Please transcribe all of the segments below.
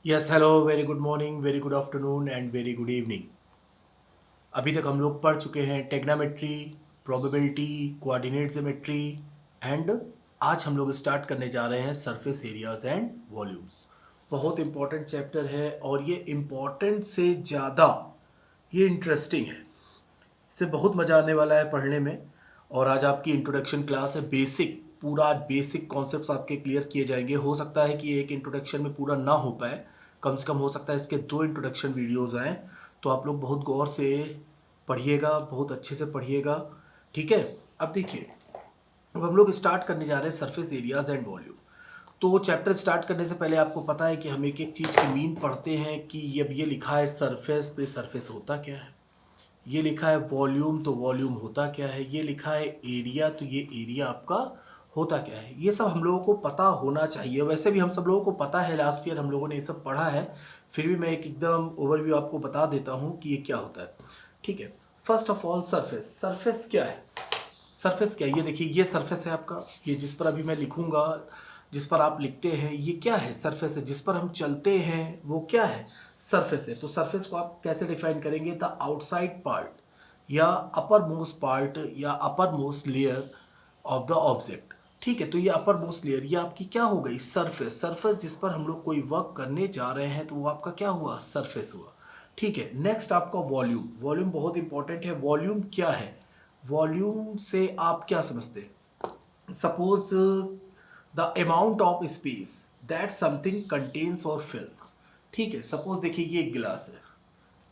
Yes hello very good morning very good afternoon and very good evening. अभी तक हम लोग पढ़ चुके हैं टेग्नामेट्री, प्रोबेबिलिटी, कोऑर्डिनेट ज्योमेट्री एंड आज हम लोग स्टार्ट करने जा रहे हैं सरफेस एरियाज एंड वॉल्यूम्स। बहुत इंपॉर्टेंट चैप्टर है और ये इम्पॉर्टेंट से ज़्यादा ये इंटरेस्टिंग है। इससे बहुत मज़ा आने वाला है पढ़ने में। और आज आपकी इंट्रोडक्शन क्लास है। बेसिक पूरा बेसिक कॉन्सेप्ट्स आपके क्लियर किए जाएंगे। हो सकता है कि एक इंट्रोडक्शन में पूरा ना हो पाए, कम से कम हो सकता है इसके 2 इंट्रोडक्शन वीडियोज़ आएँ। तो आप लोग बहुत गौर से पढ़िएगा, बहुत अच्छे से पढ़िएगा, ठीक है। अब देखिए, अब हम लोग स्टार्ट करने जा रहे हैं सरफेस एरियाज एंड वॉल्यूम। तो चैप्टर स्टार्ट करने से पहले आपको पता है कि हम एक एक चीज़ की मीन पढ़ते हैं कि अब ये लिखा है सरफेस, तो ये सरफेस होता क्या है। ये लिखा है वॉल्यूम, तो वॉल्यूम होता क्या है। ये लिखा है एरिया, तो ये एरिया आपका होता क्या है। ये सब हम लोगों को पता होना चाहिए। वैसे भी हम सब लोगों को पता है, लास्ट ईयर हम लोगों ने ये सब पढ़ा है। फिर भी मैं एक एकदम ओवरव्यू आपको बता देता हूँ कि ये क्या होता है, ठीक है। First of all surface, surface क्या है। सरफेस क्या है, ये देखिए, ये सरफेस है आपका। ये जिस पर अभी मैं लिखूंगा, जिस पर आप लिखते हैं, ये क्या है, सरफेस है। जिस पर हम चलते हैं वो क्या है, सरफेस है। तो सरफेस को आप कैसे डिफाइन करेंगे, द आउटसाइड पार्ट या अपर मोस्ट पार्ट या upper most layer of the object, ठीक है। तो ये अपर मोस्ट लेयर, ये आपकी क्या हो गई, सरफेस। सरफेस जिस पर हम लोग कोई वर्क करने जा रहे हैं तो वो आपका क्या हुआ, सरफेस हुआ, ठीक है। नेक्स्ट आपका वॉल्यूम। वॉल्यूम बहुत इंपॉर्टेंट है। वॉल्यूम क्या है, वॉल्यूम से आप क्या समझते हैं। Suppose the amount of space that something contains और फिल्स, ठीक है। सपोज देखिए, ये एक गिलास है,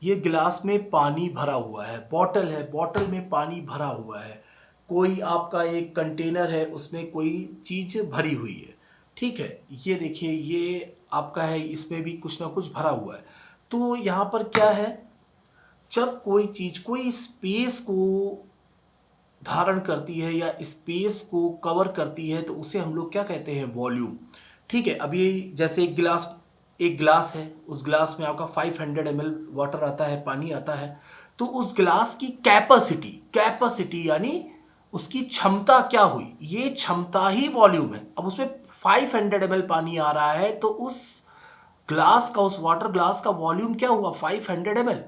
ये गिलास में पानी भरा हुआ है। बॉटल है, बॉटल में पानी भरा हुआ है। कोई आपका एक कंटेनर है, उसमें कोई चीज़ भरी हुई है, ठीक है। ये देखिए, ये आपका है, इसमें भी कुछ ना कुछ भरा हुआ है। तो यहाँ पर क्या है, जब कोई चीज़ कोई स्पेस को धारण करती है या स्पेस को कवर करती है तो उसे हम लोग क्या कहते हैं, वॉल्यूम, ठीक है। अभी जैसे एक गिलास है, उस गिलास में आपका 500 ml वाटर आता है, पानी आता है। तो उस गिलास की कैपेसिटी, कैपेसिटी यानी उसकी क्षमता क्या हुई, ये क्षमता ही वॉल्यूम है। अब उसमें 500 ml पानी आ रहा है तो उस ग्लास का, उस वाटर ग्लास का वॉल्यूम क्या हुआ, 500 ml।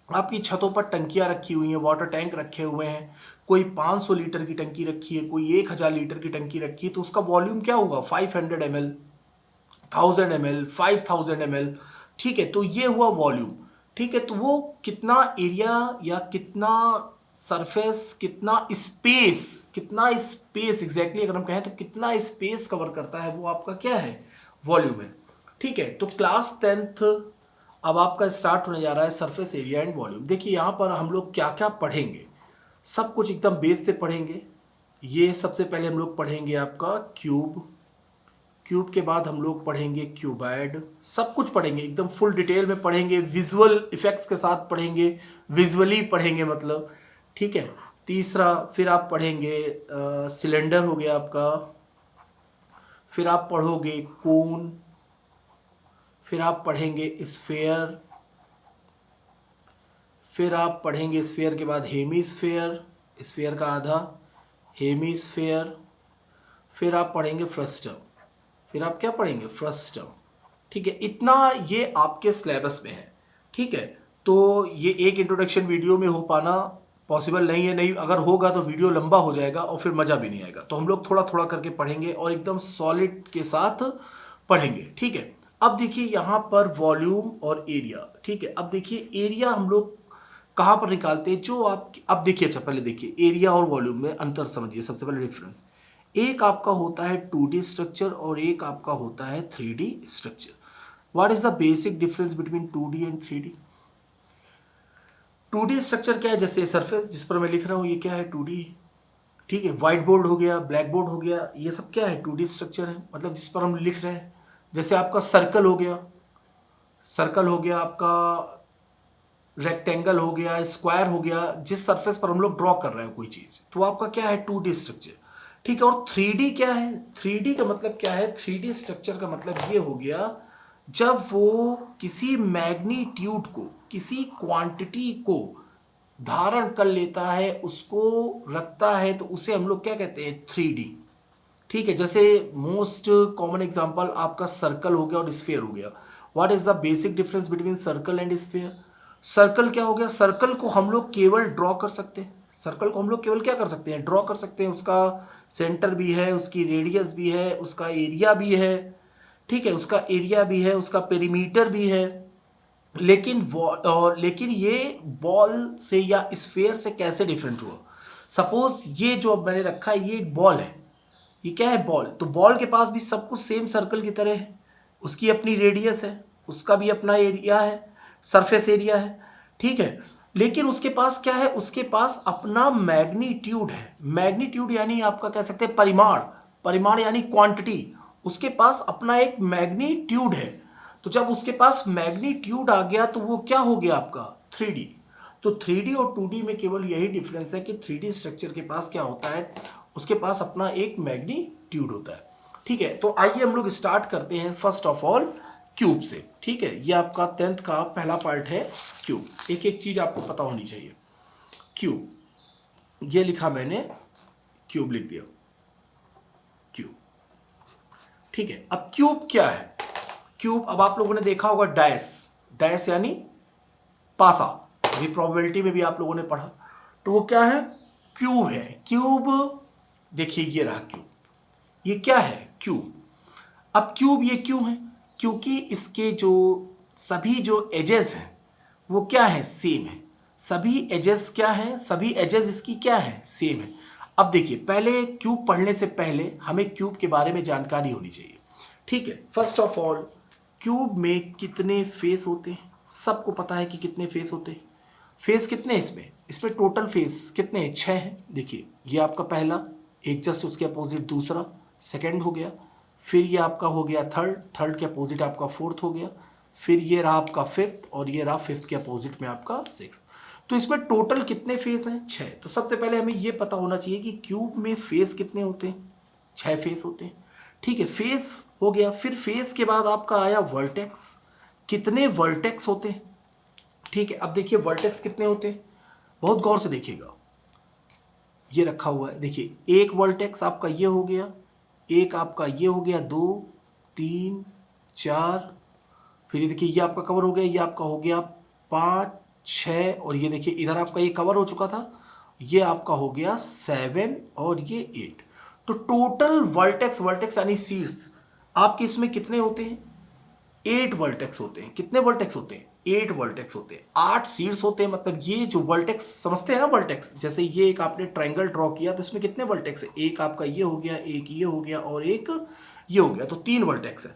आपकी छतों पर टंकियां रखी हुई हैं, वाटर टैंक रखे हुए हैं। कोई 500 लीटर की टंकी रखी है, कोई 1000 लीटर की टंकी रखी है, तो उसका वॉल्यूम क्या होगा, 500 ml, 1000 ml, 5000 ml, ठीक है। तो ये हुआ वॉल्यूम, ठीक है। तो वो कितना एरिया या कितना सरफेस, कितना स्पेस एग्जैक्टली अगर हम कहें तो कितना स्पेस कवर करता है, वो आपका क्या है, वॉल्यूम है, ठीक है। तो क्लास 10th अब आपका स्टार्ट होने जा रहा है, सरफेस एरिया एंड वॉल्यूम। देखिए यहाँ पर हम लोग क्या क्या पढ़ेंगे, सब कुछ एकदम बेस से पढ़ेंगे। ये सबसे पहले हम लोग पढ़ेंगे आपका क्यूब। क्यूब के बाद हम लोग पढ़ेंगे क्यूबाइड। सब कुछ पढ़ेंगे, एकदम फुल डिटेल में पढ़ेंगे, विजुअल इफेक्ट्स के साथ पढ़ेंगे, विजुअली पढ़ेंगे मतलब, ठीक है। तीसरा फिर आप पढ़ेंगे सिलेंडर हो गया आपका। फिर आप पढ़ोगे कोन। फिर आप पढ़ेंगे स्फेयर। फिर आप पढ़ेंगे स्फेयर के बाद हेमीस्फेयर, स्फेयर का आधा, हेमीस्फेयर। फिर आप पढ़ेंगे फ्रस्टम। फिर आप क्या पढ़ेंगे, फ्रस्टम, ठीक है। इतना ये आपके सिलेबस में है, ठीक है। तो ये एक इंट्रोडक्शन वीडियो में हो पाना पॉसिबल नहीं है। नहीं, अगर होगा तो वीडियो लंबा हो जाएगा और फिर मज़ा भी नहीं आएगा। तो हम लोग थोड़ा थोड़ा करके पढ़ेंगे और एकदम सॉलिड के साथ पढ़ेंगे, ठीक है। अब देखिए यहाँ पर वॉल्यूम और एरिया, ठीक है। अब देखिए एरिया हम लोग कहाँ पर निकालते हैं, जो आप अब देखिए, अच्छा पहले देखिए एरिया और वॉल्यूम में अंतर समझिए। सबसे पहले डिफरेंस, एक आपका होता है 2D स्ट्रक्चर और एक आपका होता है 3D structure. What is the basic difference between 2D and 3D। 2D structure क्या है, जैसे सरफेस जिस पर मैं लिख रहा हूँ, ये क्या है, 2D, ठीक है। व्हाइट बोर्ड हो गया, ब्लैक बोर्ड हो गया, ये सब क्या है, 2D स्ट्रक्चर है, मतलब जिस पर हम लिख रहे हैं। जैसे आपका सर्कल हो गया, सर्कल हो गया आपका, रेक्टेंगल हो गया, स्क्वायर हो गया, जिस सरफेस पर हम लोग ड्रॉ कर रहे हैं कोई चीज, तो आपका क्या है, 2D स्ट्रक्चर, ठीक है। और 3D क्या है, 3D का मतलब क्या है, 3D स्ट्रक्चर का मतलब ये हो गया जब वो किसी मैग्नीट्यूड को, किसी क्वांटिटी को धारण कर लेता है, उसको रखता है, तो उसे हम लोग क्या कहते हैं, 3D, ठीक है, जैसे मोस्ट कॉमन एग्जांपल आपका सर्कल हो गया और स्फीयर हो गया। What is the basic difference between circle and sphere? Circle क्या हो गया, सर्कल को हम लोग केवल ड्रॉ कर सकते हैं, सर्कल को हम लोग केवल क्या कर सकते हैं, ड्रॉ कर सकते हैं। उसका सेंटर भी है, उसकी रेडियस भी है, उसका एरिया भी है, ठीक है, उसका एरिया भी है, उसका पेरीमीटर भी है। लेकिन ये बॉल से या स्फीयर से कैसे डिफरेंट हुआ? सपोज ये जो अब मैंने रखा है ये एक बॉल है, ये क्या है, बॉल। तो बॉल के पास भी सब कुछ सेम सर्कल की तरह है, उसकी अपनी रेडियस है, उसका भी अपना एरिया है, सरफेस एरिया है, ठीक है। लेकिन उसके पास क्या है, उसके पास अपना मैग्नीट्यूड है। मैग्नीट्यूड यानी आपका कह सकते हैं परिमाण, परिमाण यानी क्वांटिटी। उसके पास अपना एक मैग्नीट्यूड है। तो जब उसके पास मैग्नीट्यूड आ गया तो वो क्या हो गया आपका 3D। तो 3D और 2D में केवल यही डिफरेंस है कि 3D स्ट्रक्चर के पास क्या होता है, उसके पास अपना एक मैग्नीट्यूड होता है, ठीक है। तो आइए हम लोग स्टार्ट करते हैं फर्स्ट ऑफ ऑल क्यूब से, ठीक है। ये आपका 10th का पहला पार्ट है क्यूब। एक एक चीज आपको पता होनी चाहिए। क्यूब, ये लिखा मैंने, क्यूब लिख दिया, क्यूब, ठीक है। अब क्यूब क्या है? क्यूब, अब आप लोगों ने देखा होगा डैश, डैश यानी पासा, अभी प्रोबेबिलिटी में भी आप लोगों ने पढ़ा। तो वो क्या है, क्यूब है। क्यूब देखिए ये रहा क्यूब, ये क्या है, क्यूब। अब क्यूब ये क्यों है? क्योंकि इसके जो सभी जो एजेस हैं वो क्या है, सेम है। सभी एजेस क्या है, सभी एजेस इसकी क्या है, सेम है। अब देखिए, पहले क्यूब पढ़ने से पहले हमें क्यूब के बारे में जानकारी होनी चाहिए, ठीक है। फर्स्ट ऑफ ऑल, क्यूब में कितने फेस होते हैं? सबको पता है कि कितने फेस होते हैं। फेस कितने हैं इसमें? इसमें टोटल फेस कितने हैं, 6 हैं। देखिए ये आपका पहला, एक जस्ट उसके अपोजिट दूसरा, सेकंड हो गया, फिर ये आपका हो गया थर्ड, थर्ड के अपोजिट आपका फोर्थ हो गया, फिर ये रहा आपका फिफ्थ, और ये रहा फिफ्थ के अपोजिट में आपका सिक्स्थ। तो इसमें टोटल कितने फेस हैं, 6। तो सबसे पहले हमें ये पता होना चाहिए कि क्यूब में फेस कितने होते हैं, 6 फेस होते हैं, ठीक है। फेस हो गया, फिर फेस के बाद आपका आया वर्टेक्स। कितने वर्टेक्स होते हैं, ठीक है। अब देखिए वर्टेक्स कितने होते हैं, बहुत गौर से देखिएगा, ये रखा हुआ है, देखिए एक वर्टेक्स आपका ये हो गया, एक आपका ये हो गया, 2 3 4, फिर ये देखिए ये आपका कवर हो गया, ये आपका हो गया 5 6, और ये देखिए इधर आपका ये कवर हो चुका था, ये आपका हो गया 7 और ये 8। तो टोटल वर्टेक्स, वर्टेक्स यानी शीर्ष आपके इसमें कितने होते हैं, 8 वर्टेक्स होते हैं। कितने वर्टेक्स होते हैं, 8 वर्टेक्स होते हैं। 8 शीर्ष होते हैं, मतलब ये जो वर्टेक्स समझते हैं ना, वर्टेक्स जैसे ये एक आपने ट्रायंगल ड्रॉ किया तो इसमें कितने वर्टेक्स है, एक आपका ये हो गया, एक ये हो गया, और एक ये हो गया, तो 3 वर्टेक्स है,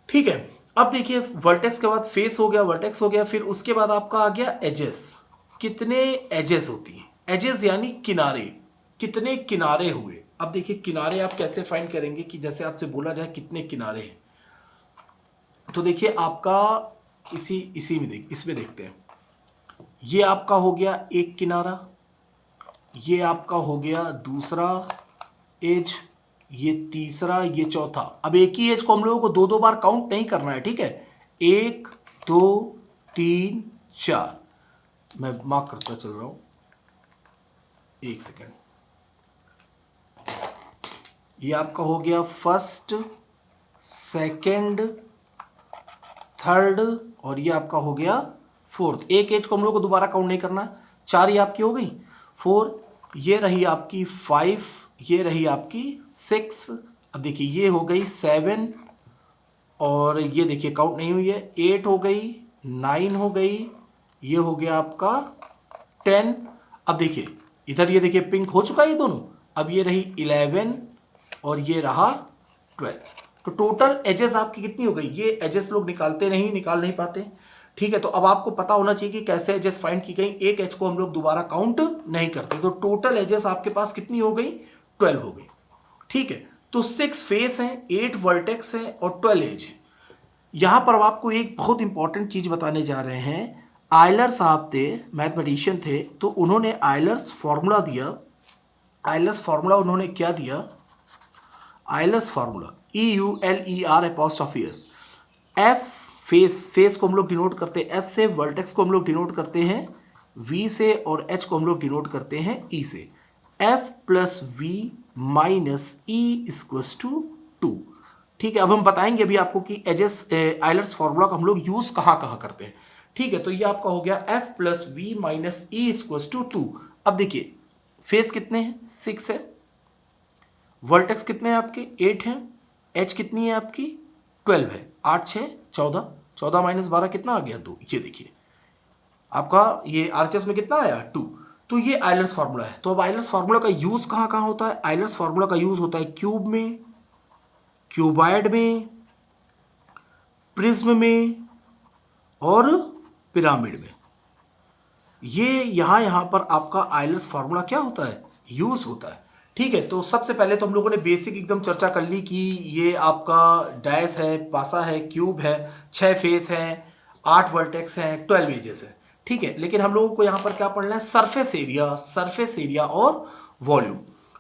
ठीक है। अब देखिए वर्टेक्स के बाद फेस हो गया, वर्टेक्स हो गया, फिर उसके बाद आपका आ गया एजेस। कितने एजेस होती हैं, एजेस यानी किनारे, कितने किनारे हुए। अब देखिए किनारे आप कैसे फाइंड करेंगे, कि जैसे आपसे बोला जाए कितने किनारे हैं, तो देखिए आपका इसी में इसमें देखते हैं, ये आपका हो गया एक किनारा, ये आपका हो गया दूसरा एज, ये तीसरा, ये चौथा। अब एक ही एज को हम लोगों को 2-2 बार काउंट नहीं करना है, ठीक है। 1 2 3 4, मैं मार्क करता चल रहा हूं, 1 सेकेंड। ये आपका हो गया फर्स्ट, सेकंड, थर्ड, और ये आपका हो गया फोर्थ। एक एज को हम लोग को दोबारा काउंट नहीं करना। 4 ये आपकी हो गई, 4, ये रही आपकी 5, ये रही आपकी 6। अब देखिए ये हो गई 7, और ये देखिए काउंट नहीं हुई है, 8 हो गई, 9 हो गई, ये हो गया आपका 10। अब देखिए इधर ये देखिए पिंक हो चुका है ये दोनों। अब ये रही 11 और ये रहा 12। तो टोटल एजेस आपकी कितनी हो गई, ये एजेस लोग निकाल नहीं पाते, ठीक है। तो अब आपको पता होना चाहिए कि कैसे एजेस फाइंड की गई। एक एज को हम लोग दोबारा काउंट नहीं करते, तो टोटल एजेस आपके पास कितनी हो गई, 12 हो गई, ठीक है। तो 6 फेस हैं, 8 वर्टेक्स हैं और 12 एज है। यहां पर आपको एक बहुत इंपॉर्टेंट चीज बताने जा रहे हैं। आयलर साहब थे, मैथमेटिशियन थे, तो उन्होंने आयलर्स फॉर्मूला दिया। आयलर्स फॉर्मूला उन्होंने क्या दिया, Euler's formula EULER', F face, face को हम लोग डिनोट करते हैं एफ से, वर्टेक्स को हम लोग डिनोट करते हैं V से, और H को हम लोग डिनोट करते हैं E से। F + V minus E equals to 2। ठीक है, अब हम बताएंगे अभी आपको कि एजेस आयलर्स फॉर्मूला का हम लोग यूज कहाँ कहाँ करते हैं। ठीक है, तो ये आपका हो गया F plus V minus E equals to 2। अब देखिए फेस कितने हैं, 6 है, वर्टेक्स कितने हैं आपके, 8 हैं, एच कितनी है आपकी, 12 है, 8 6 14, 14 माइनस 12 कितना आ गया, 2। ये देखिए आपका ये आरएचएस में कितना आया, 2। तो ये आयलर्स फार्मूला है। तो अब आयलर्स फार्मूला का यूज कहाँ कहाँ होता है, आयलर्स फार्मूला का यूज होता है क्यूब में, क्यूबाइड में, प्रिज्म में और पिरामिड में। ये यहाँ पर आपका आयलर्स फार्मूला क्या होता है, यूज होता है। ठीक है, तो सबसे पहले तो हम लोगों ने बेसिक एकदम चर्चा कर ली कि ये आपका डायस है, पासा है, क्यूब है, 6 फेस हैं, 8 वर्टेक्स हैं, 12 एजेस है। ठीक है, लेकिन हम लोगों को यहाँ पर क्या पढ़ना है, सरफेस एरिया और वॉल्यूम।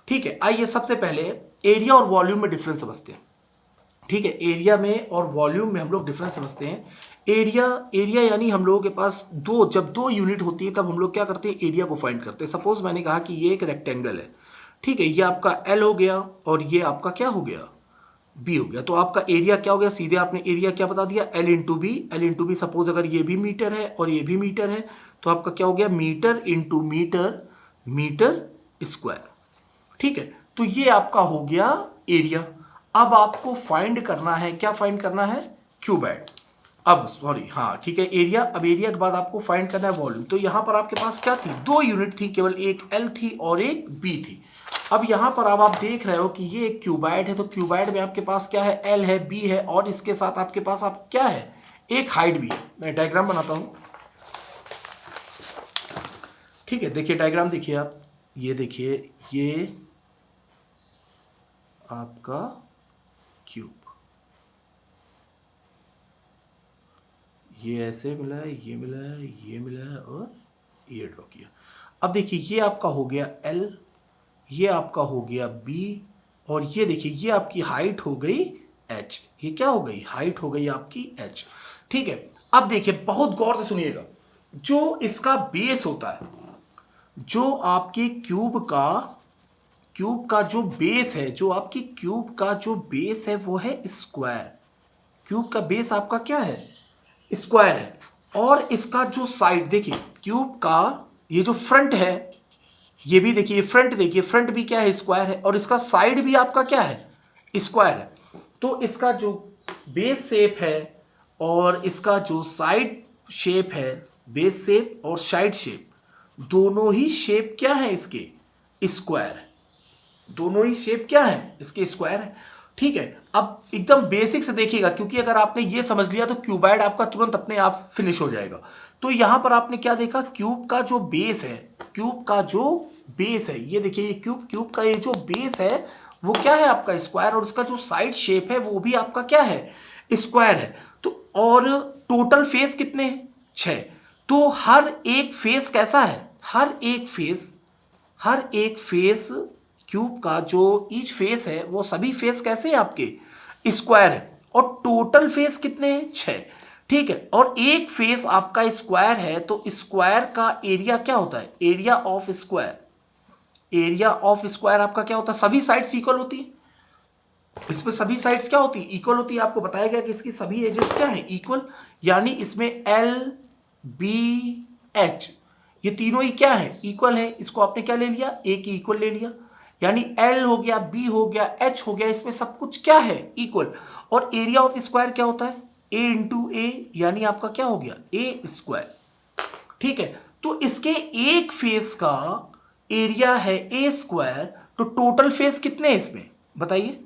ठीक है, आइए सबसे पहले एरिया और वॉल्यूम में डिफरेंस समझते हैं। ठीक है, एरिया में और वॉल्यूम में हम लोग डिफरेंस समझते हैं। एरिया यानी हम लोगों के पास जब दो यूनिट होती है तब हम लोग क्या करते हैं, एरिया को फाइंड करते हैं। सपोज मैंने कहा कि ये एक रेक्टेंगल है, ठीक है, ये आपका एल हो गया और ये आपका क्या हो गया, बी हो गया। तो आपका एरिया क्या हो गया, सीधे आपने एरिया क्या बता दिया, L into B. L into B, suppose अगर ये भी मीटर है और ये भी मीटर है तो आपका क्या हो गया, metre into metre, metre square. ठीक है, तो ये आपका हो गया एरिया। अब आपको फाइंड करना है, क्या फाइंड करना है, क्यूबाइड। अब सॉरी, हाँ ठीक है, एरिया। अब एरिया के बाद आपको फाइंड करना है वॉल्यूम। तो यहां पर आपके पास क्या थी, 2 यूनिट थी, केवल एक एल थी और एक बी थी। अब यहां पर अब आप देख रहे हो कि ये एक क्यूबाइड है, तो क्यूबाइड में आपके पास क्या है, एल है, बी है और इसके साथ आपके पास आप क्या है, एक हाइट भी है। मैं डायग्राम बनाता हूं। ठीक है, देखिए डायग्राम देखिए आप, ये देखिए, ये आपका क्यूब, ये ऐसे मिला है, ये मिला है, ये मिला है और ये ड्रॉ किया। अब देखिए ये आपका हो गया एल, ये आपका हो गया बी और ये देखिए ये आपकी हाइट हो गई एच। ये क्या हो गई, हाइट हो गई आपकी एच। ठीक है, अब देखिए बहुत गौर से सुनिएगा, जो इसका बेस होता है, जो आपके क्यूब का जो बेस है, जो आपकी क्यूब का जो बेस है वो है स्क्वायर। क्यूब का बेस आपका क्या है, स्क्वायर है। और इसका जो साइड देखिए, क्यूब का ये जो फ्रंट है, ये भी देखिए फ्रंट, देखिए फ्रंट भी क्या है, स्क्वायर है और इसका साइड भी आपका क्या है, स्क्वायर है। तो इसका जो बेस शेप है और इसका जो साइड शेप है, बेस शेप और साइड शेप, दोनों ही शेप क्या है इसके, स्क्वायर है। दोनों ही शेप क्या है इसके, स्क्वायर है। ठीक है, अब एकदम बेसिक से देखिएगा, क्योंकि अगर आपने ये समझ लिया तो क्यूबाइड आपका तुरंत अपने आप फिनिश हो जाएगा। तो यहां पर आपने क्या देखा, क्यूब का जो बेस है, क्यूब का जो बेस है, ये देखिए ये क्यूब का ये जो बेस है वो क्या है आपका, स्क्वायर, और उसका जो साइड शेप है वो भी आपका क्या है, स्क्वायर है। तो और टोटल फेस कितने हैं, 6। तो हर एक फेस कैसा है, हर एक फेस क्यूब का जो ईच फेस है वो सभी फेस कैसे हैं आपके, स्क्वायर है। और टोटल फेस कितने हैं, 6। ठीक है, और एक फेस आपका स्क्वायर है तो स्क्वायर का एरिया क्या होता है, area of square. Area of square आपका क्या होता है, सभी साइड्स इक्वल होती है, इसमें सभी साइड्स क्या होती है, इक्वल होती है। आपको बताया गया कि इसकी सभी एजेस क्या है, इक्वल। यानी इसमें एल बी एच ये तीनों ही क्या है, इक्वल है। इसको आपने क्या ले लिया, एक इक्वल ले लिया, यानी एल हो गया, बी हो गया, एच हो गया, इसमें सब कुछ क्या है, इक्वल। और एरिया ऑफ स्क्वायर क्या होता है, ए इंटू ए, यानी आपका क्या हो गया, ए स्क्वायर। ठीक है, तो इसके एक फेस का एरिया है ए स्क्वायर, तो टोटल फेस कितने हैं इसमें बताइए,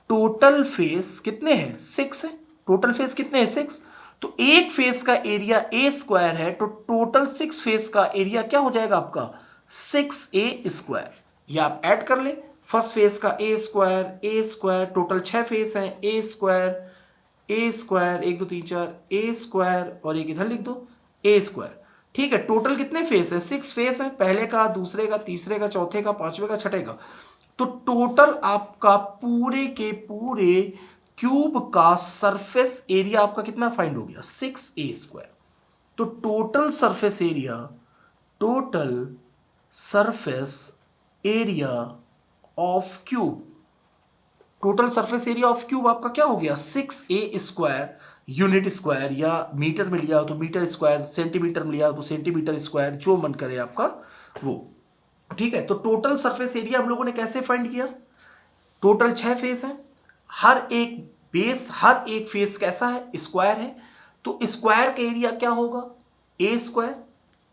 टोटल फेस कितने हैं, 6 है। टोटल फेस कितने हैं, 6। तो एक फेस का एरिया ए स्क्वायर है तो टोटल 6 फेस का एरिया क्या हो जाएगा आपका, 6a स्क्वायर। ये आप ऐड कर ले, फर्स्ट फेस का ए स्क्वायर, टोटल 6 फेस हैं, ए स्क्वायर 1 2 3 4 ए स्क्वायर और एक इधर लिख दो ए स्क्वायर। ठीक है, टोटल कितने फेस है, 6 फेस है, पहले का, दूसरे का, तीसरे का, चौथे का, पांचवे का, छठे का। तो टोटल आपका पूरे के पूरे क्यूब का सरफेस एरिया आपका कितना फाइंड हो गया, 6a स्क्वायर। तो total surface area of cube, total surface area of cube आपका क्या हो गया 6a² यूनिट स्क्वायर, या मीटर में लिया हो तो मीटर स्क्वायर, सेंटीमीटर में लिया हो तो सेंटीमीटर स्क्वायर, जो मन करे आपका वो। ठीक है, तो टोटल सरफेस एरिया हम लोगों ने कैसे फाइंड किया? टोटल 6 फेस है, हर एक बेस, हर एक फेस कैसा है? स्क्वायर है। तो स्क्वायर का एरिया क्या होगा? a²,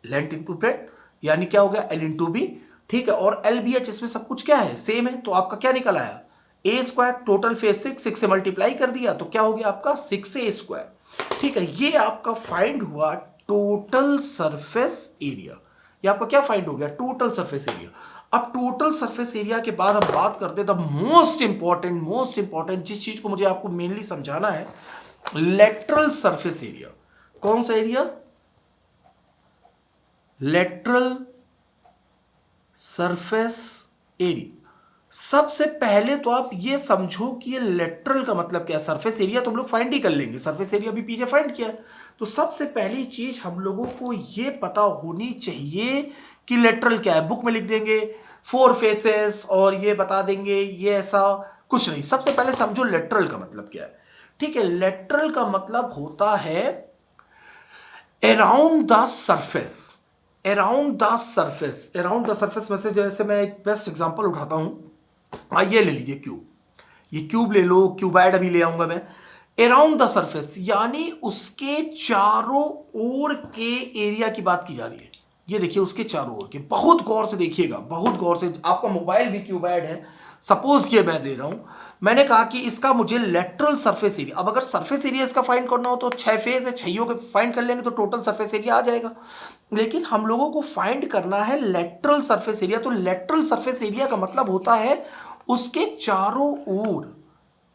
लेंथ इंटू ब्रेड्थ, यानी क्या हो गया L इंटू बी। ठीक है, और LBH इसमें सब कुछ क्या है? सेम है। तो आपका क्या निकल आया? a², टोटल फेस 6 से मल्टीप्लाई कर दिया तो क्या हो गया आपका 6a²। ठीक है, ये आपका फाइंड हुआ टोटल सरफेस एरिया। ये आपका क्या फाइंड हो गया? Total surface area. अब टोटल सरफेस एरिया के बाद हम बात करते हैं द मोस्ट इंपॉर्टेंट जिस चीज को मुझे आपको मेनली समझाना है, लेटरल सरफेस एरिया। कौन सा एरिया? Lateral surface area. सबसे पहले तो आप ये समझो कि ये लेटरल का मतलब क्या है। सरफेस एरिया तो हम लोग फाइंड ही कर लेंगे, सरफेस एरिया भी पीछे फाइंड किया है। तो सबसे पहली चीज हम लोगों को ये पता होनी चाहिए कि लेटरल क्या है। बुक में लिख देंगे 4 फेसेस और ये बता देंगे, ये ऐसा कुछ नहीं। सबसे पहले समझो लेटरल का मतलब क्या है। ठीक है, लेटरल का मतलब होता है around the surface. Around the surface, around the surface में से जैसे मैं एक बेस्ट एग्जांपल उठाता हूं, ये ले लीजिए क्यूब, ये क्यूब ले लो, क्यूबाइड अभी ले आऊंगा मैं। अराउंड द सरफेस यानी उसके चारों ओर के एरिया की बात की जा रही है। ये देखिए उसके चारों ओर के, बहुत गौर से देखिएगा, बहुत गौर से। आपका मोबाइल भी क्यूबाइड है, सपोज ये मैं ले रहा हूं, मैंने कहा कि इसका मुझे लेटरल सरफेस एरिया। अब अगर सरफेस एरिया इसका फाइंड करना हो तो 6 फेस है, 6 के फाइंड कर लेंगे तो टोटल सरफेस एरिया आ जाएगा। लेकिन हम लोगों को फाइंड करना है लेटरल सरफेस एरिया। तो लेटरल सरफेस एरिया का मतलब होता है उसके चारों ओर,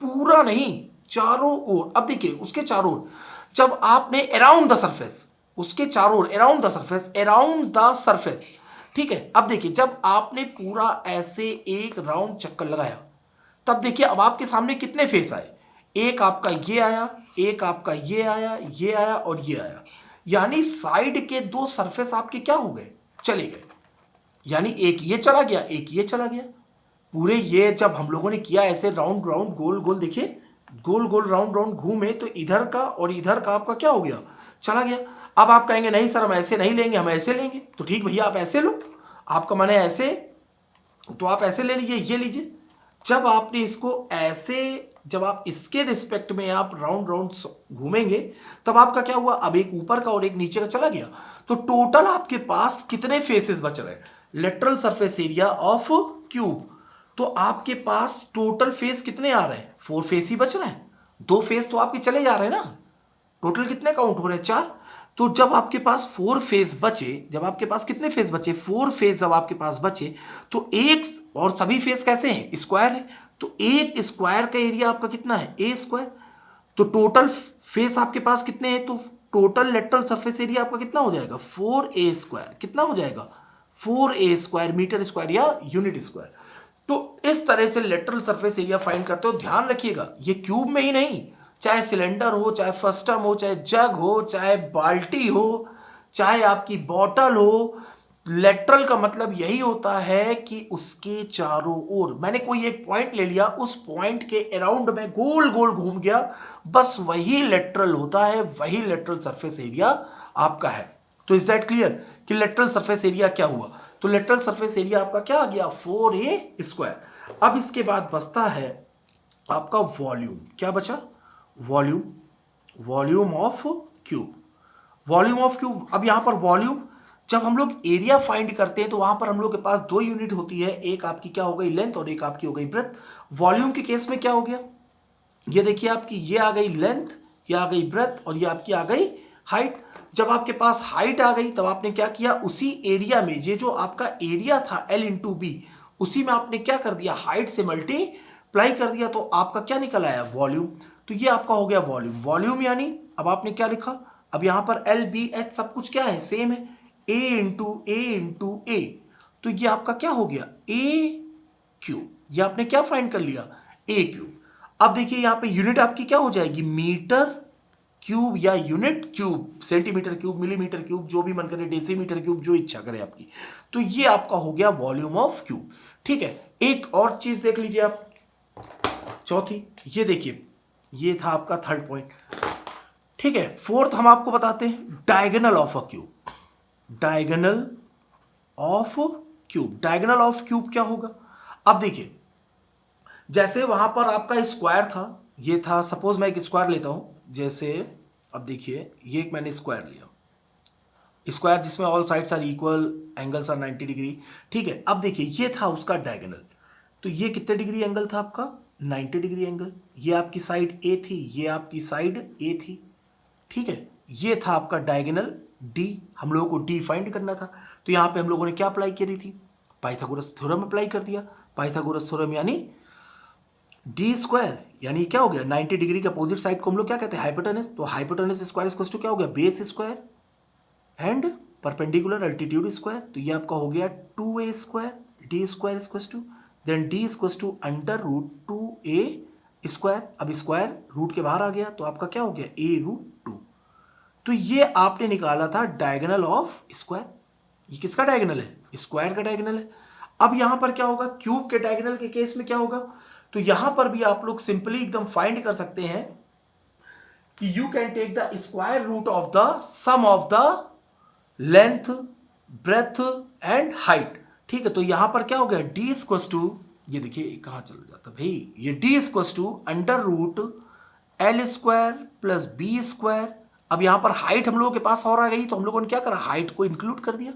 पूरा नहीं, चारों ओर। अब देखिए उसके चारों ओर, जब आपने अराउंड द सरफेस, उसके चारों ओर, around the surface, around the surface. ठीक है, अब देखिए जब आपने पूरा ऐसे एक राउंड चक्कर लगाया, तब देखिए अब आपके सामने कितने फेस आए? एक आपका ये आया, एक आपका ये आया, ये आया और ये आया। यानी साइड के 2 सरफेस आपके क्या हो गए? चले गए। यानी एक ये चला गया, एक ये चला गया। पूरे ये जब हम लोगों ने किया ऐसे राउंड राउंड गोल गोल, देखिए गोल गोल राउंड राउंड घूमे तो इधर का और इधर का आपका क्या हो गया? चला गया। अब आप कहेंगे नहीं सर हम ऐसे नहीं लेंगे, हम ऐसे लेंगे। तो ठीक भैया आप ऐसे लो, आपका मन है ऐसे तो आप ऐसे ले लीजिए, ये लीजिए। जब आपने इसको ऐसे, जब आप इसके रिस्पेक्ट में आप राउंड राउंड घूमेंगे तब आपका क्या हुआ? अब एक ऊपर का और एक नीचे का चला गया। तो टोटल आपके पास कितने फेसेस बच रहे हैं? Lateral surface area of cube. तो आपके पास टोटल फेस कितने आ रहे हैं? 4 फेस ही बच रहे हैं। 2 फेस तो आपके चले जा रहे हैं ना। टोटल कितने काउंट हो रहे हैं? 4। तो जब आपके पास 4 फेज बचे, जब आपके पास कितने फेज बचे? 4 फेज जब आपके पास बचे तो एक, और सभी फेज कैसे हैं? स्क्वायर है। तो एक स्क्वायर का एरिया आपका कितना है? a²। तो टोटल फेस आपके पास कितने हैं? तो टोटल लेटरल सरफेस एरिया आपका कितना हो जाएगा? 4a²। कितना हो जाएगा? 4a² मीटर स्क्वायर या यूनिट स्क्वायर। तो इस तरह से लेटरल सरफेस एरिया फाइंड करते हो। ध्यान रखिएगा ये क्यूब में ही नहीं, चाहे सिलेंडर हो, चाहे फस्टम हो, चाहे जग हो, चाहे बाल्टी हो, चाहे आपकी बॉटल हो, लेटरल का मतलब यही होता है कि उसके चारों ओर, मैंने कोई एक पॉइंट ले लिया, उस पॉइंट के अराउंड में गोल गोल घूम गया, बस वही लेटरल होता है, वही लेटरल सरफेस एरिया आपका है। तो इज दैट क्लियर कि लेटरल सरफेस एरिया क्या हुआ? तो लेटरल सरफेस एरिया आपका क्या आ गया? 4a²। अब इसके बाद बचता है आपका वॉल्यूम। क्या बचा? Volume, volume of cube, volume of cube. अब यहां पर वॉल्यूम, जब हम लोग एरिया फाइंड करते हैं तो वहां पर हम लोग के पास 2 यूनिट होती है, एक आपकी क्या हो गई? लेंथ, और एक आपकी हो गई ब्रेथ। वॉल्यूम के केस में क्या हो गया? ये देखिए आपकी ये आ गई लेंथ, ये आ गई ब्रेथ, और ये आपकी आ गई हाइट। जब आपके पास हाइट आ गई तब आपने क्या किया? उसी एरिया में, ये जो आपका एरिया था L इंटू बी, उसी में आपने क्या कर दिया? हाइट से मल्टीप्लाई कर दिया, तो आपका क्या निकल आया? वॉल्यूम। तो ये आपका हो गया वॉल्यूम। वॉल्यूम यानी अब आपने क्या लिखा? अब यहां पर LBH सब कुछ क्या है? सेम है, A इंटू ए। तो ये आपका क्या हो गया? a³। ये आपने क्या फाइंड कर लिया? a³। अब देखिए यहां पे यूनिट आपकी क्या हो जाएगी? मीटर क्यूब या unit cube, centimetre cube, millimetre cube, जो भी मन करे, डेसीमीटर क्यूब, जो इच्छा करे आपकी। तो ये आपका हो गया वॉल्यूम ऑफ क्यूब। ठीक है, एक और चीज देख लीजिए आप, चौथी, ये देखिए, ये था आपका थर्ड पॉइंट। ठीक है, फोर्थ हम आपको बताते हैं diagonal of a cube. Diagonal of cube, diagonal of cube क्या होगा? अब देखिए, जैसे वहां पर आपका स्क्वायर था, ये था, सपोज मैं एक स्क्वायर लेता हूं, जैसे अब देखिए ये एक मैंने स्क्वायर लिया, स्क्वायर जिसमें all sides are equal, angles are 90 degree. ठीक है, अब देखिए ये था उसका डायगोनल, तो ये कितने डिग्री एंगल था आपका? 90 डिग्री एंगल। ये आपकी साइड ए थी, ये आपकी साइड ए थी। ठीक है, ये था आपका डायगोनल डी, हम लोगों को डी फाइंड करना था। तो यहां पे हम लोगों ने क्या अप्लाई करी थी? पाइथागोरस थ्योरम अप्लाई कर दिया। पाइथागोरस थ्योरम यानी डी स्क्वायर, यानी क्या हो गया? 90 डिग्री के अपोजिट साइड को हम लोग क्या कहते हैं? हाइपोटेनस। तो हाइपोटेनस स्क्वायर इक्वल्स टू क्या हो गया? Base square and perpendicular altitude square. तो ये आपका हो गया 2a square, D square equals to, then D equals to under root 2a square. अब स्क्वायर रूट के बाहर आ गया तो आपका क्या हो गया? a root 2। तो ये आपने निकाला था डायगोनल ऑफ स्क्वायर। ये किसका डायगोनल है? स्क्वायर का डायगोनल है। अब यहां पर क्या होगा? क्यूब के डायगोनल के केस में क्या होगा? तो यहां पर भी आप लोग सिंपली एकदम फाइंड कर सकते हैं कि you can take the square root of the sum of the length, breadth and height. ठीक है, तो यहां पर क्या हो गया? डी इक्वल्स टू, ये देखिए कहां चला जाता भाई, ये D equals to under root L square plus B square. अब यहां पर हाइट हम लोगों के पास और आ गई, तो हम लोगों ने क्या करा? हाइट को इंक्लूड कर दिया,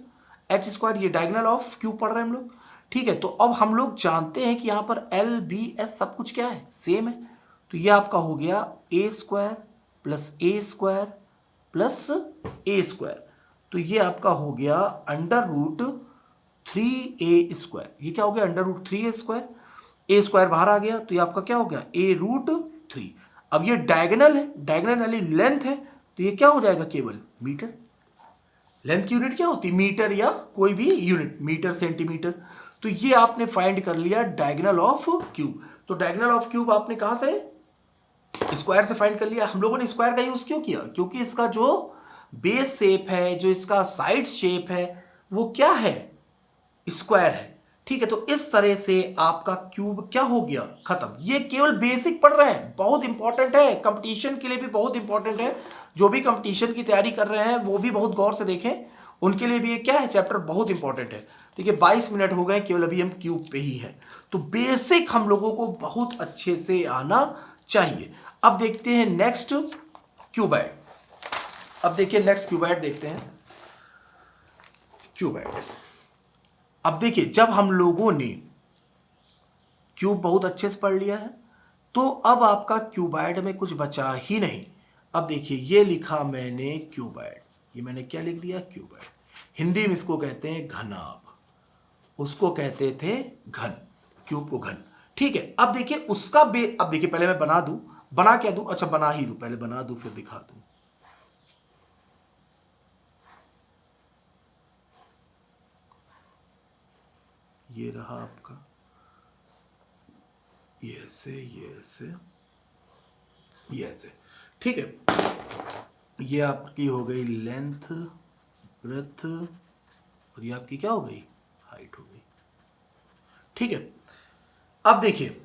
एच स्क्वायर। ये डायगोनल ऑफ क्यूब पढ़ रहे हैं हम लोग। ठीक है, तो अब हम लोग जानते हैं कि यहां पर एल बी एस सब कुछ क्या है? सेम है। तो ये आपका हो गया ए स्क्वायर प्लस ए स्क्वायर प्लस ए स्क्वायर। तो ये आपका हो गया अंडर रूट 3a स्क्वायर। ये क्या हो गया? Under root 3a square. A square बाहर आ गया तो ये आपका क्या हो गया? a root 3। अब ये डायगोनल है, डायगोनल वाली लेंथ है, तो ये क्या हो जाएगा? केवल मीटर। लेंथ की यूनिट क्या होती है? मीटर या कोई भी यूनिट, मीटर, सेंटीमीटर। तो ये आपने फाइंड कर लिया डायगोनल ऑफ क्यूब। तो डायगोनल ऑफ क्यूब आपने कहां से? स्क्वायर से फाइंड कर लिया। हम लोगों ने स्क्वायर का यूज क्यों किया? क्योंकि इसका जो बेस शेप है, जो इसका साइड शेप है, वो क्या है? स्क्वायर है। ठीक है, तो इस तरह से आपका क्यूब क्या हो गया? खत्म। ये केवल बेसिक पढ़ रहे हैं, बहुत इंपॉर्टेंट है, कंपटीशन के लिए भी बहुत इंपॉर्टेंट है। जो भी कंपटीशन की तैयारी कर रहे हैं वो भी बहुत गौर से देखें, उनके लिए भी ये क्या है? चैप्टर बहुत इंपॉर्टेंट है। देखिए 22 मिनट हो गए, केवल अभी हम क्यूब पे ही है, तो बेसिक हम लोगों को बहुत अच्छे से आना चाहिए। अब देखते हैं नेक्स्ट क्यूबाइड। अब देखिए नेक्स्ट क्यूबाइड देखते हैं। क्यूबाइड, अब देखिए जब हम लोगों ने क्यूब बहुत अच्छे से पढ़ लिया है, तो अब आपका क्यूबाइड में कुछ बचा ही नहीं। अब देखिए ये लिखा मैंने क्यूबाइड, ये मैंने क्या लिख दिया? क्यूबाइड। हिंदी में इसको कहते हैं घनाभ, उसको कहते थे घन, क्यूब को घन। ठीक है, अब देखिए उसका अब देखिए पहले मैं बना दूं, बना क्या दूं? अच्छा बना ही दूं, पहले बना दूं फिर दिखा दूं। ये रहा आपका, ये ऐसे, ये ऐसे, ये ऐसे। ठीक है, ये आपकी हो गई लेंथ, ब्रेथ, और ये आपकी क्या हो गई? हाइट हो गई। ठीक है, अब देखिए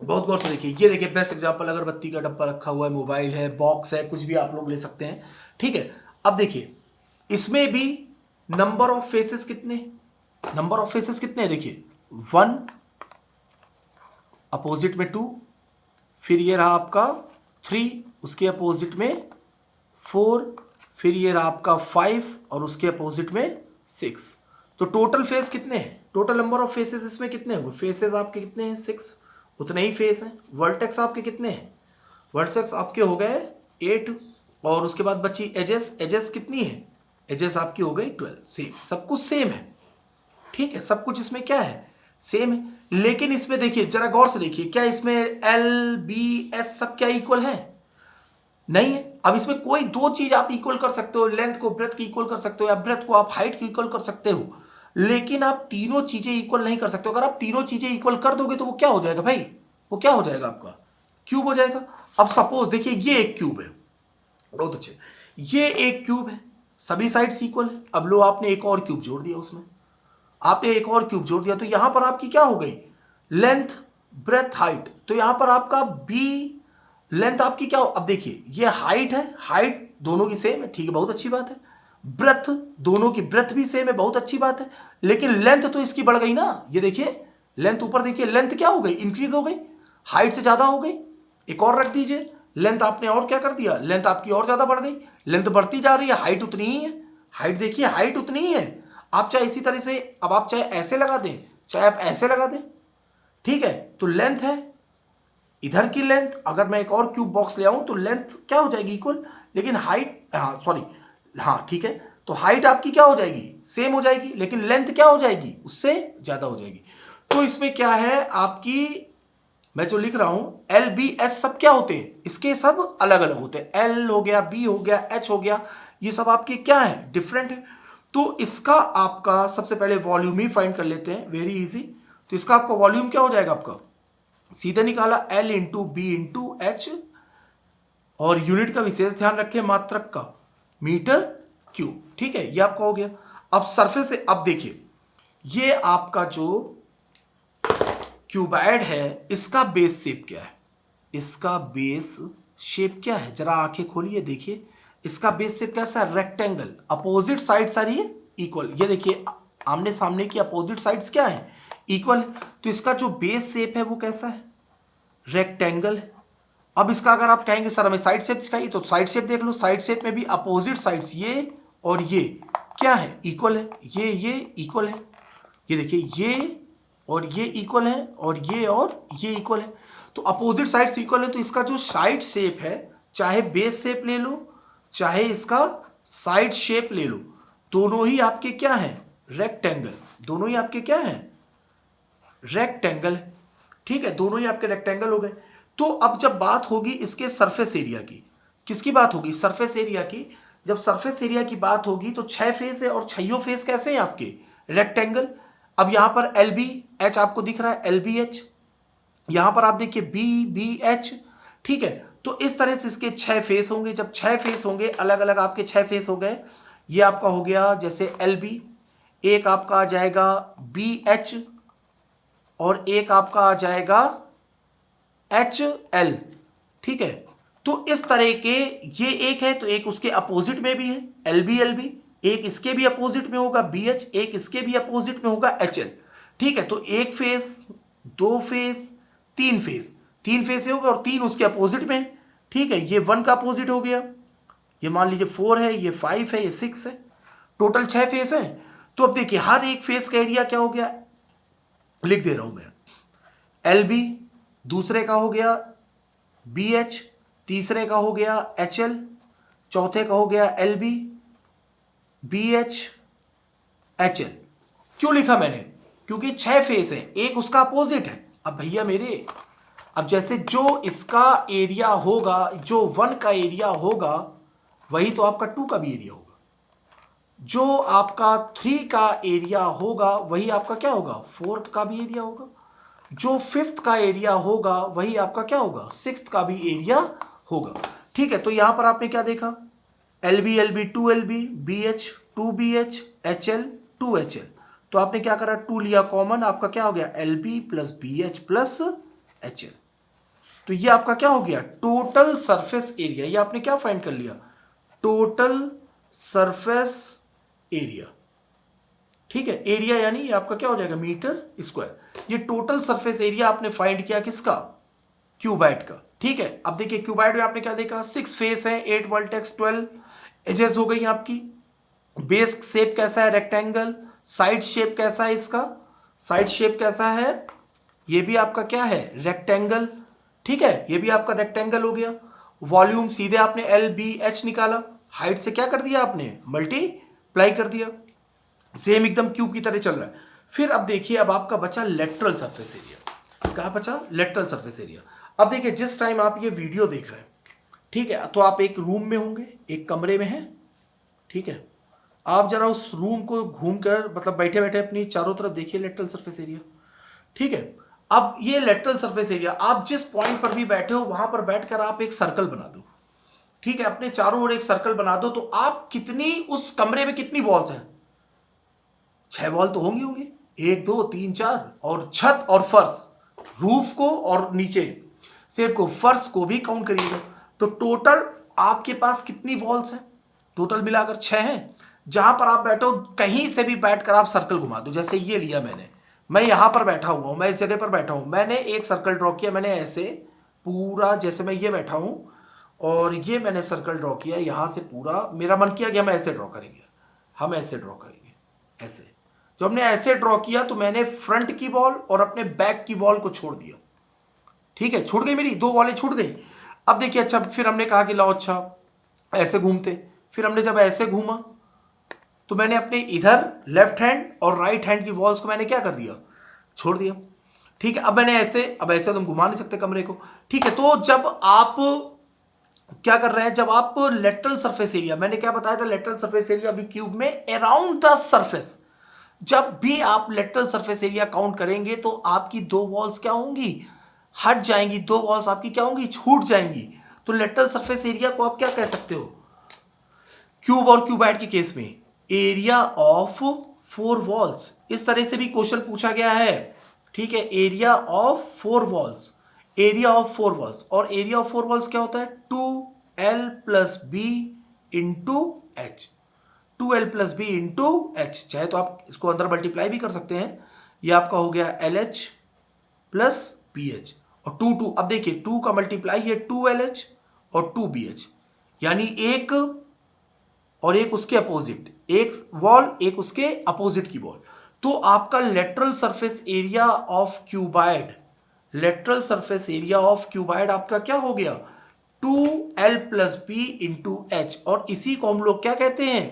बहुत गौर से देखिए, ये देखिए बेस्ट एग्जांपल, अगरबत्ती का डब्बा रखा हुआ है, मोबाइल है, बॉक्स है, कुछ भी आप लोग ले सकते हैं। ठीक है, अब देखिए इसमें भी नंबर ऑफ फेसेस कितने? नंबर ऑफ फेसेस कितने? देखिए 1, अपोजिट में 2, फिर ये रहा आपका 3, उसके अपोजिट में 4, फिर ये रहा आपका 5 और उसके अपोजिट में 6। तो टोटल फेस कितने हैं? टोटल नंबर ऑफ फेसेस इसमें कितने हुए? फेसेस आपके कितने हैं? 6, उतने ही फेस हैं। वर्टेक्स आपके कितने हैं? वर्टेक्स आपके हो गए 8, और उसके बाद बची एजेस। एजेस कितनी है? एजेस आपकी हो गई 12। सेम, सब कुछ सेम है। ठीक है, सब कुछ इसमें क्या है? सेम है। लेकिन इसमें देखिए जरा गौर से देखिए, क्या इसमें एल बी एस सब क्या इक्वल है? नहीं है। अब इसमें कोई दो चीज आप इक्वल कर सकते हो, लेंथ को ब्रेथ की इक्वल कर सकते हो, या ब्रेथ को आप हाइट की इक्वल कर सकते हो, लेकिन आप तीनों चीजें इक्वल नहीं कर सकते। अगर आप तीनों चीजें इक्वल कर दोगे तो वो क्या हो जाएगा भाई? वो क्या हो जाएगा? आपका क्यूब हो जाएगा। अब सपोज देखिए ये एक क्यूब है, बहुत अच्छे। ये एक क्यूब है, सभी साइड्स इक्वल है। अब लो आपने एक और क्यूब जोड़ दिया उसमें, आपने एक और क्यूब जोड़ दिया, तो यहां पर आपकी क्या हो गई, लेंथ ब्रेथ हाइट। तो यहां पर आपका बी लेंथ आपकी क्या हो, अब देखिए ये हाइट है, हाइट दोनों की सेम है, ठीक है, बहुत अच्छी बात है। ब्रेथ दोनों की ब्रेथ भी सेम है, बहुत अच्छी बात है। लेकिन लेंथ तो इसकी बढ़ गई ना, ये देखिए लेंथ ऊपर देखिए, लेंथ क्या हो गई, इंक्रीज हो गई, हाइट से ज्यादा हो गई। एक और रख दीजिए, लेंथ आपने और क्या कर दिया, लेंथ आपकी और ज्यादा बढ़ गई, लेंथ बढ़ती जा रही है, हाइट उतनी ही है। हाइट देखिए, हाइट उतनी ही है। आप चाहे इसी तरह से, अब आप चाहे ऐसे लगा दें, चाहे आप ऐसे लगा दें, ठीक है। तो लेंथ है, इधर की लेंथ अगर मैं एक और क्यूब बॉक्स ले आऊं तो लेंथ क्या हो जाएगी, इक्वल। लेकिन हाइट, हाँ सॉरी, हाँ ठीक है, तो हाइट आपकी क्या हो जाएगी, सेम हो जाएगी, लेकिन लेंथ क्या हो जाएगी, उससे ज्यादा हो जाएगी। तो इसमें क्या है आपकी, मैं जो लिख रहा हूं एल बी एस सब क्या होते हैं, इसके सब अलग अलग होते हैं। एल हो गया, बी हो गया, एच हो गया, ये सब आपके क्या है, डिफरेंट है। तो इसका आपका सबसे पहले वॉल्यूम ही फाइंड कर लेते हैं, वेरी इजी। तो इसका आपका वॉल्यूम क्या हो जाएगा, आपका सीधे निकाला L into B into H, और यूनिट का विशेष ध्यान रखें, मात्रक का, मीटर क्यूब, ठीक है, ये आपका हो गया। अब सरफेस से, अब देखिए ये आपका जो क्यूबॉइड है, इसका बेस शेप क्या है, इसका बेस शेप क्या है, जरा आंखें खोलिए देखिए, इसका बेस शेप कैसा है, रेक्टेंगल। अपोजिट साइड्स आर ये इक्वल, ये देखिए आमने सामने की अपोजिट साइड्स क्या है, इक्वल। तो इसका जो बेस शेप है वो कैसा है, रेक्टेंगल है। अब इसका अगर आप कहेंगे सर हमें साइड शेप दिखाइए, तो साइड शेप देख लो, साइड शेप में भी अपोजिट साइड्स ये और ये क्या है, इक्वल है, ये इक्वल है, ये देखिए ये और ये इक्वल है, और ये इक्वल है। तो अपोजिट साइड्स इक्वल है, तो इसका जो साइड शेप है, चाहे बेस शेप ले लो चाहे इसका साइड शेप ले लो, दोनों ही आपके क्या है, रेक्टेंगल, दोनों ही आपके क्या है, रेक्टेंगल, ठीक है, दोनों ही आपके रेक्टेंगल हो गए। तो अब जब बात होगी इसके सरफेस एरिया की, किसकी बात होगी, सरफेस एरिया की। जब सरफेस एरिया की बात होगी तो 6 फेस है, और छो फेस कैसे हैं आपके, रेक्टेंगल। अब यहां पर एल बी एच आपको दिख रहा है, एल बी एच, यहां पर आप देखिए बी बी एच, ठीक है। तो इस तरह से इसके 6 फेस होंगे, जब 6 फेस होंगे, अलग अलग आपके 6 फेस हो गए। ये आपका हो गया जैसे एल बी, एक आपका आ जाएगा बी एच, और एक आपका आ जाएगा एच एल, ठीक है। तो इस तरह के, ये एक है तो एक उसके अपोजिट में भी है, एल बी, एक इसके भी अपोजिट में होगा बी एच, एक इसके भी अपोजिट में होगा एच एल, ठीक है। तो एक फेस, दो फेस, तीन फेस, तीन फेस होगा, और तीन उसके अपोजिट में, ठीक है। ये 1 का अपोजिट हो गया, ये मान लीजिए 4 है, ये 5 है, ये 6 है, टोटल 6 फेस है। तो अब देखिए हर एक फेस का एरिया क्या हो गया, लिख दे रहा हूं मैं, एल बी, दूसरे का हो गया बी एच, तीसरे का हो गया एच एल, चौथे का हो गया L B, B H, H L. क्यों लिखा मैंने, क्योंकि 6 फेस है, एक उसका अपोजिट है। अब भैया मेरे, अब जैसे जो इसका एरिया होगा, जो 1 का एरिया होगा, वही तो आपका 2 का भी एरिया होगा, जो आपका 3 का एरिया होगा वही आपका क्या होगा, 4th का भी एरिया होगा, जो 5th का एरिया होगा वही आपका क्या होगा, 6th का भी एरिया होगा, ठीक है। तो यहां पर आपने क्या देखा, L B 2 L B H 2 B H L 2 H L. तो आपने क्या करा, 2 लिया कॉमन, आपका क्या हो गया, L B plus B H plus H L. तो ये आपका क्या हो गया, टोटल सरफेस एरिया। ये आपने क्या फाइंड कर लिया, टोटल सरफेस एरिया, ठीक है। एरिया यानी ये आपका क्या हो जाएगा, मीटर स्क्वायर। ये टोटल सरफेस एरिया आपने फाइंड किया किसका, क्यूबाइड का, ठीक है। अब देखिए क्यूबाइड में आपने क्या देखा, 6 फेस है, 8 वर्टेक्स, 12 एजेस हो गई आपकी। बेस शेप कैसा है, रेक्टेंगल। साइड शेप कैसा है इसका, साइड शेप कैसा है, ये भी आपका क्या है, रेक्टेंगल, ठीक है, ये भी आपका रेक्टेंगल हो गया। वॉल्यूम सीधे आपने एल बी एच निकाला, हाइट से क्या कर दिया आपने, मल्टीप्लाई कर दिया, सेम एकदम क्यूब की तरह चल रहा है। फिर अब देखिए, अब आपका बचा लेटरल सरफेस एरिया। कहाँ बचा, लेटरल सरफेस एरिया। अब देखिए जिस टाइम आप ये वीडियो देख रहे हैं, ठीक है, तो आप एक रूम में होंगे, एक कमरे में हैं, ठीक है। आप जरा उस रूम को घूमकर, मतलब बैठे बैठे अपनी चारों तरफ देखिए लेटरल सरफेस एरिया, ठीक है। अब ये लेटरल सरफेस एरिया, आप जिस पॉइंट पर भी बैठे हो वहां पर बैठकर आप एक सर्कल बना दो, ठीक है, अपने चारों ओर एक सर्कल बना दो, तो आप कितनी, उस कमरे में कितनी वॉल्स हैं? 6 वॉल तो होंगी होंगी, 1 2 3 4, और छत और फर्श, रूफ को और नीचे सेब को, फर्श को भी काउंट करिएगा। तो टोटल आपके पास कितनी वॉल्स हैं? टोटल मिलाकर 6 हैं। जहां पर आप बैठो, कहीं से भी बैठकर आप सर्कल घुमा दो। जैसे ये लिया मैंने, मैं यहां पर बैठा हुआ हूं, मैं इस जगह पर बैठा हूं, मैंने एक सर्कल ड्रॉ किया, मैंने ऐसे पूरा, जैसे मैं ये बैठा हूं और ये मैंने सर्कल ड्रॉ किया, यहां से पूरा मेरा मन किया कि हम ऐसे ड्रॉ करेंगे, हम ऐसे ड्रॉ करेंगे, ऐसे। जो हमने ऐसे ड्रॉ किया, तो मैंने फ्रंट की वॉल और अपने बैक की वॉल को छोड़ दिया। ठीक है, छूट गई, मेरी 2 वॉलें छूट गई। अब देखिए, अच्छा फिर हमने कहा कि लाओ अच्छा ऐसे घूमते, फिर हमने जब ऐसे घूमा, तो मैंने अपने इधर लेफ्ट हैंड और राइट हैंड की वॉल्स को मैंने क्या कर दिया? छोड़ दिया। ठीक है, अब मैंने ऐसे, अब ऐसे तुम घुमा नहीं सकते कमरे को। ठीक है, तो जब आप क्या कर रहे हैं, जब आप लेटरल सरफेस एरिया, मैंने क्या बताया था, लेटरल सरफेस एरिया अभी क्यूब में अराउंड द सरफेस, जब भी आप लेटरल सरफेस एरिया काउंट करेंगे तो आपकी 2 वॉल्स क्या होंगी? हट जाएंगी, 2 वॉल्स आपकी क्या होंगी? छूट जाएंगी। तो लेटरल सरफेस एरिया को आप क्या कह सकते हो? क्यूब और क्यूबाइड के केस में एरिया ऑफ 4 वॉल्स, इस तरह से भी क्वेश्चन पूछा गया है। ठीक है, area of 4 walls, area of 4 walls, और एरिया ऑफ 4 वॉल्स क्या होता है? 2l plus B into H, 2l plus B into H. चाहे तो आप इसको अंदर मल्टीप्लाई भी कर सकते हैं। ये आपका हो गया LH प्लस BH, और 2 अब देखिए 2 का मल्टीप्लाई है 2LH और 2BH, यानी एक और एक उसके अपोजिट, एक वॉल एक उसके अपोजिट की वॉल। तो आपका lateral surface area of cuboid, lateral surface area of cuboid आपका क्या हो गया? 2l plus B into H, और इसी को हम लोग क्या कहते हैं?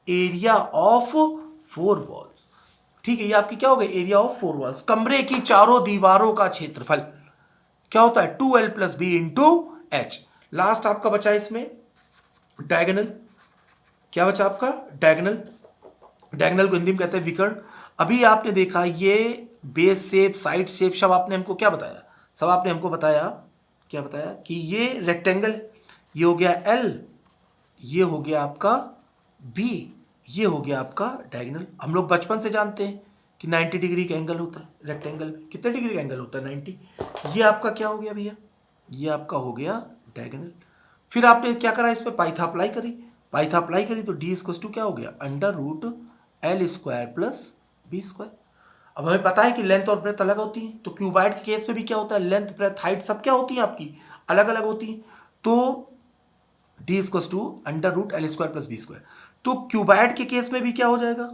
Area of 4 walls. ठीक है, ये आपकी क्या हो गई? Area of 4 walls. कमरे की चारों दीवारों का क्षेत्रफल क्या होता है? 2l plus B into H. Last आपका बचा इसमें डायगोनल। क्या बचा आपका? डायगोनल। डायगोनल को हिंदी में कहते हैं विकर्ण। अभी आपने देखा ये बेस शेप, साइड शेप, सब आपने हमको क्या बताया? सब आपने हमको बताया, क्या बताया? कि ये रेक्टेंगल, ये हो गया L, ये हो गया आपका B, ये हो गया आपका डायगोनल। हम लोग बचपन से जानते हैं कि 90 डिग्री का एंगल होता है रेक्टेंगल में। कितने डिग्री का एंगल होता है? 90। ये आपका क्या हो गया भैया? ये आपका हो गया डायगोनल। फिर आपने क्या करा? इस पर पाइथा अप्लाई करी, पाइथा अप्लाई करी तो D इक्वल्स टू क्या हो गया? Under root L square plus B square. अब हमें पता है कि लेंथ और ब्रेथ अलग होती है, तो क्यूबाइड के केस में भी क्या होता है? लेंथ, ब्रेथ, हाइट सब क्या होती है आपकी? अलग अलग होती है। तो D equals to under root L square plus B square. तो क्यूबाइड के केस में भी क्या हो जाएगा?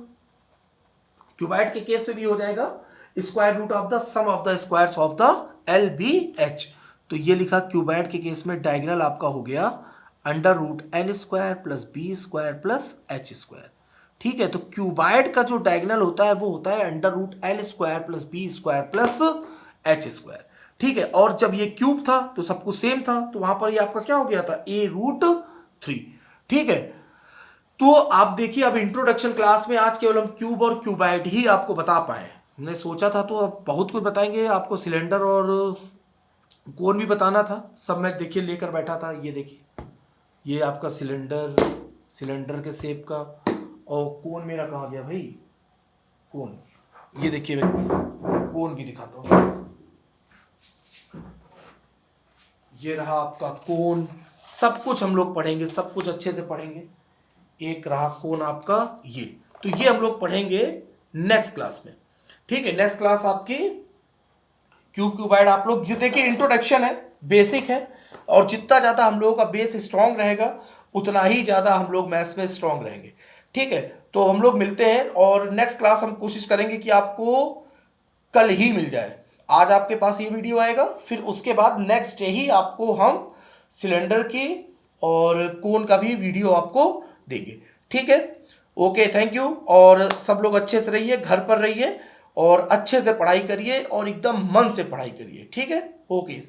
क्यूबाइड के केस में भी हो जाएगा square root of the sum of the squares of the LBH। तो ये लिखा क्यूबाइड के केस में डायगोनल आपका हो गया under root L square plus B square plus H square. ठीक है, तो क्यूबाइड का जो डायगोनल होता है वो होता है under root L square plus B square plus H square. ठीक है, और जब ये क्यूब था तो सब कुछ सेम था, तो वहां पर ये आपका क्या हो गया था? A√3। ठीक है, तो आप देखिए, अब इंट्रोडक्शन क्लास में आज केवल हम क्यूब और क्यूबाइड ही आपको बता पाए। हमने सोचा था तो अब बहुत कुछ बताएंगे आपको, सिलेंडर और कोन भी बताना था, सब मैं देखिए लेकर बैठा था। ये देखिए, ये आपका सिलेंडर, सिलेंडर के शेप का, और कोन मेरा कहाँ गया भाई? कोन, ये देखिए मैं कोन भी दिखाता हूँ। ये रहा आपका कोन। सब कुछ हम लोग पढ़ेंगे, सब कुछ अच्छे से पढ़ेंगे। एक रहा कोन आपका ये, तो ये हम लोग पढ़ेंगे नेक्स्ट क्लास में। ठीक है, नेक्स्ट क्लास आपकी क्यूब क्यूबाइड। आप लोग ये देखिए, इंट्रोडक्शन है, बेसिक है, और जितना ज़्यादा हम लोगों का बेस स्ट्रांग रहेगा उतना ही ज़्यादा हम लोग मैथ्स में स्ट्रांग रहेंगे। ठीक है, तो हम लोग मिलते हैं, और नेक्स्ट क्लास हम कोशिश करेंगे कि आपको कल ही मिल जाए। आज आपके पास ये वीडियो आएगा, फिर उसके बाद नेक्स्ट डे ही आपको हम सिलेंडर की और कोन का भी वीडियो आपको देंगे। ठीक है, ओके, थैंक यू। और सब लोग अच्छे से रहिए, घर पर रहिए, और अच्छे से पढ़ाई करिए, और एकदम मन से पढ़ाई करिए। ठीक है, ओके।